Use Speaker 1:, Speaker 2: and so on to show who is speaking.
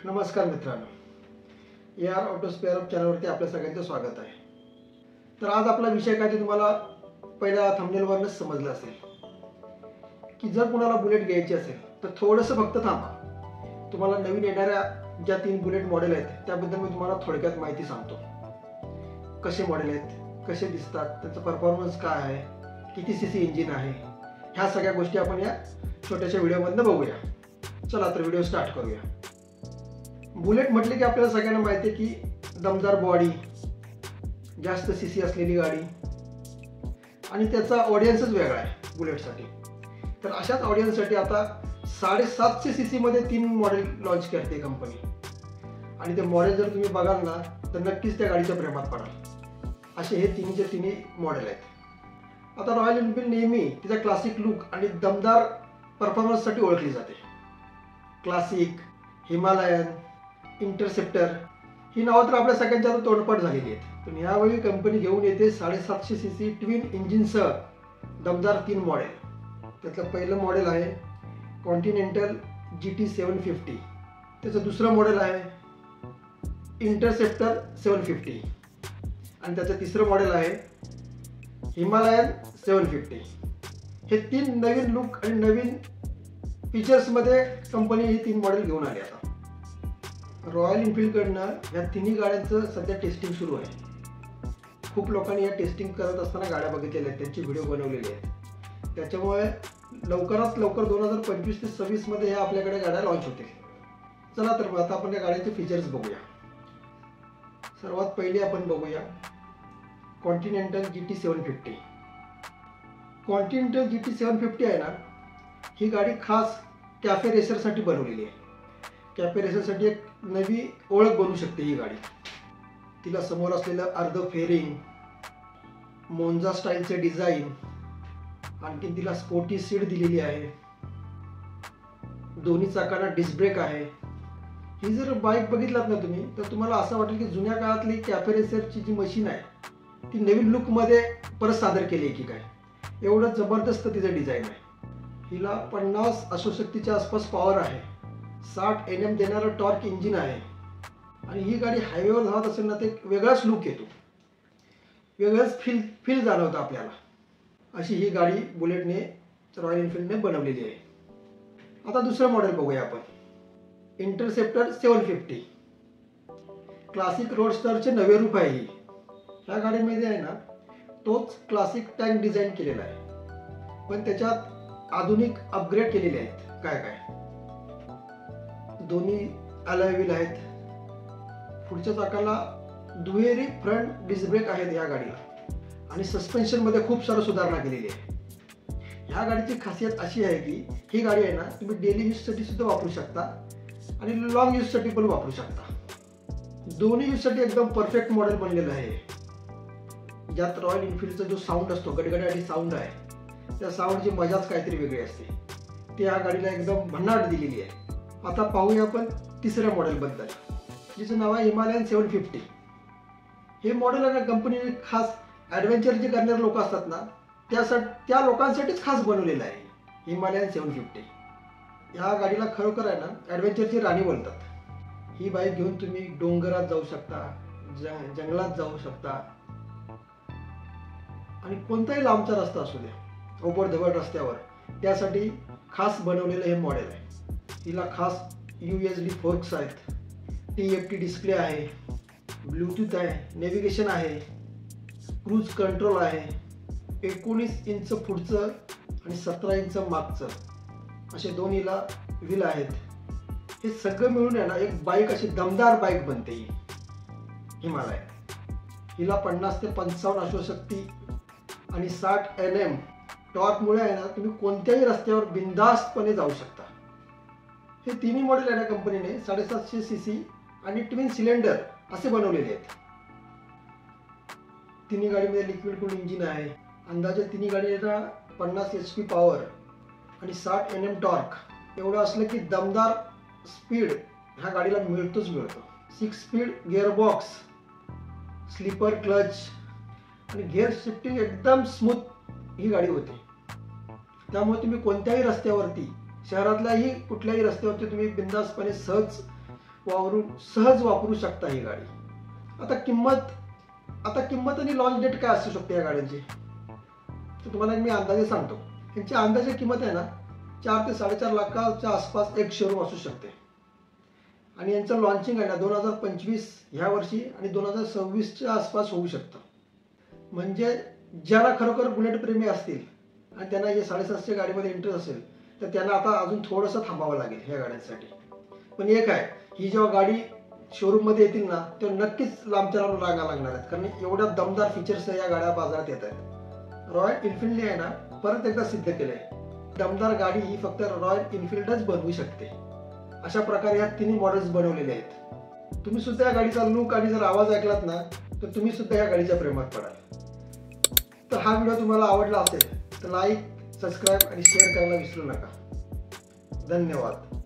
Speaker 1: नमस्कार मित्रांनो, AR auto spare चॅनलवरती आपल्या सगळ्यांचं स्वागत आहे. तर आज आपला विषय काय ते तुम्हाला पहिल्या थंबनेलवरच समजलं असेल की जर कुणाला बुलेट घ्यायची असेल तर थोडंसं फक्त थांबा. तुम्हाला नवीन येणाऱ्या ज्या 3 बुलेट मॉडेल आहेत त्याबद्दल मी तुम्हाला थोडक्यात माहिती सांगतो. कसे मॉडेल आहेत, कसे दिसतात, त्याचा परफॉर्मन्स काय आहे, किती सीसी इंजिन आहे, ह्या सगळ्या गोष्टी आपण या छोट्याशा व्हिडिओमधनं बघूया. चला तर व्हिडिओ स्टार्ट करूया. बुलेट म्हटले की आपल्याला सगळ्यांना माहिती आहे की दमदार बॉडी, जास्त सीसी असलेली गाडी आणि त्याचा ऑडियन्सच वेगळा आहे बुलेटसाठी. तर अशाच ऑडियन्ससाठी आता 750 सीसी मध्ये 3 मॉडेल लॉन्च करते कंपनी. आणि ते मॉडेल जर तुम्ही बघाल ना तर नक्कीच त्या गाडीच्या प्रेमात पडाल. असे हे तिन्ही मॉडेल आहेत. आता रॉयल एनफील्ड नेहमी तिचा क्लासिक लुक आणि दमदार परफॉर्मन्ससाठी ओळखली जाते. क्लासिक, हिमालयन, इंटरसेप्टर ही नावं तर आपल्या सगळ्यांच्या तोंडपाठ झालेली आहेत. पण यावेळी कंपनी घेऊन येते 750 सीसी ट्विन इंजिनसह दमदार 3 मॉडेल. त्यातलं पहिलं मॉडेल आहे कॉन्टिनेंटल GT 750. त्याचं दुसरं मॉडेल आहे इंटरसेप्टर 750 आणि त्याचं तिसरं मॉडेल आहे हिमालयन 750. हे 3 नवीन लुक आणि नवीन फीचर्समध्ये कंपनी ही 3 मॉडेल घेऊन आली. आता रॉयल एनफील्डकडनं या तिन्ही गाड्यांचं सध्या टेस्टिंग सुरू आहे. खूप लोकांनी या टेस्टिंग करत असताना गाड्या बघितलेल्या आहेत, त्यांची व्हिडिओ बनवलेली आहेत. त्याच्यामुळे लवकरात लवकर 2025 ते 26 मध्ये ह्या आपल्याकडे गाड्या लॉन्च होतील. चला तर आता आपण या गाड्यांचे फीचर्स बघूया. सर्वात पहिली आपण बघूया कॉन्टिनेंटल GT 750. कॉन्टिनेंटल GT 750 आहे ना, ही गाडी खास कॅफे रेसरसाठी बनवलेली आहे. कॅफे रेसरसाठी एक नवी ओळख बनू शकते ही गाडी. तिला समोर असलेलं अर्ध फेरिंग, मोन्झा स्टाईलचे डिझाईन, आणखी तिला स्पोर्टी सीट दिलेली आहे. दोन्ही चाकांना डिस्क ब्रेक आहे. ही जर बाईक बघितलात ना तुम्ही तर तुम्हाला असं वाटेल की जुन्या काळातली कॅफे रेसरची जी मशीन आहे ती नवीन लुकमध्ये परत सादर केली आहे की काय, एवढं जबरदस्त तिचं डिझाईन आहे. हिला 50 अश्वशक्तीच्या आसपास पॉवर आहे. 60 Nm देणारं टॉर्क इंजिन आहे. आणि ही गाडी हायवेवर धावत असेल ना ते वेगळाच लुक येतो, वेगळंच फील जाणवतं आपल्याला. अशी ही गाडी बुलेटने रॉयल एनफील्डने बनवलेली आहे. आता दुसरं मॉडेल बघूया आपण, इंटरसेप्टर 750. क्लासिक रोडस्टरचे नवे रूप आहे ही. ह्या गाडीमध्ये आहे ना तोच क्लासिक टँक डिझाईन केलेला आहे, पण त्याच्यात आधुनिक अपग्रेड केलेले आहेत. काय काय दोन्ही अलॉय व्हील आहेत. पुढच्या चाकाला दुहेरी फ्रंट डिस्क ब्रेक आहेत या गाडीला. आणि सस्पेन्शन मध्ये खूप सारं सुधारणा केलेली आहे. ह्या गाडीची खासियत अशी आहे की ही गाडी आहे ना तुम्ही डेली यूजसाठी सुद्धा वापरू शकता आणि लॉंग यूजसाठी पण वापरू शकता. दोन्ही यूजसाठी एकदम परफेक्ट मॉडेल बनलेलं आहे. ज्यात रॉयल एनफील्डचा जो साऊंड असतो, गडगडाटी साऊंड आहे, त्या साऊंडची मजाच काहीतरी वेगळी असते. ती ह्या गाडीला एकदम भन्नाट दिलेली आहे. आता पाहूया आपण तिसऱ्या मॉडेल बद्दल, जिचं नाव आहे हिमालयन 750. हे मॉडेल आहे ना कंपनीने खास ॲडव्हेंचर जे करणारे लोक असतात ना त्या लोकांसाठीच खास बनवलेलं आहे हिमालयन 750. ह्या गाडीला खरोखर आहे ना ॲडव्हेंचरची राणी बोलतात. ही बाईक घेऊन तुम्ही डोंगरात जाऊ शकता, जंगलात जाऊ शकता आणि कोणताही लांबचा रस्ता असू द्या, ओबडधबड रस्त्यावर, त्यासाठी खास बनवलेलं हे मॉडेल आहे. हिला खास USB फोर्क्स आहेत, TFT डिस्प्ले आहे, ब्लूटूथ आहे, नेव्हिगेशन आहे, क्रूज कंट्रोल आहे, 19 इंच पुढचं आणि 17 इंच मागचं असे 2 हिला व्हील आहेत. हे सगळं मिळून आहे ना एक बाईक अशी दमदार बाईक बनते ही हिमालय. हिला 50 ते 55 अश्वशक्ती आणि 60 Nm टॉर्कमुळे आहे ना तुम्ही कोणत्याही रस्त्यावर बिनधास्तपणे जाऊ शकता. हे तिन्ही मॉडेल आहे ना कंपनीने 750 सीसी आणि ट्विन सिलेंडर असे बनवलेले आहेत. तिन्ही गाडीमध्ये लिक्विड कूल्ड इंजिन आहे. अंदाजे तिन्ही गाडीला 50 HP पॉवर आणि 60 Nm टॉर्क एवढं असलं की दमदार स्पीड ह्या गाडीला मिळतो. 6 स्पीड गिअरबॉक्स, स्लीपर क्लच आणि गिअर शिफ्टिंग एकदम स्मूथ ही गाडी होते. त्यामुळे तुम्ही कोणत्याही रस्त्यावरती, शहरातल्याही कुठल्याही रस्त्यावरती तुम्ही बिंदासपणे सहज सहज वापरू शकता ही गाडी. आता किंमत आणि लॉन्च डेट काय असू शकते या गाड्यांची, तर तुम्हाला मी अंदाजे सांगतो. यांची अंदाजे किंमत आहे ना 4 ते 4.5 लाखाच्या आसपास एक शोरूम असू शकते. आणि यांचं लॉन्चिंग आहे ना 2025 ह्या वर्षी आणि 2026च्या आसपास होऊ शकतं. म्हणजे ज्याला खरोखर बुलेट प्रेमी असतील आणि त्यांना हे 7.5च्या गाडीमध्ये इंटरेस्ट असेल तर त्यांना आता अजून थोडंसं थांबावं लागेल ह्या गाड्यांसाठी. पण एक आहे, ही जेव्हा गाडी शोरूममध्ये येतील ना तेव्हा नक्कीच लांबच्या लांब रांगा लागणार आहेत, कारण एवढ्या दमदार फीचर्स या गाड्या बाजारात येत आहेत. रॉयल एनफिल्डने आहे ना परत एकदा सिद्ध केलंय, दमदार गाडी ही फक्त रॉयल एनफिल्डच बनवू शकते. अशा प्रकारे ह्या तिन्ही मॉडेल्स बनवलेले आहेत. तुम्ही सुद्धा या गाडीचा लुक आणि जर आवाज ऐकलात ना तर तुम्ही सुद्धा या गाडीच्या प्रेमात पडाल. तर हा व्हिडिओ तुम्हाला आवडला असेल तर लाईक, सबस्क्राईब आणि शेअर करायला विसरू नका. धन्यवाद.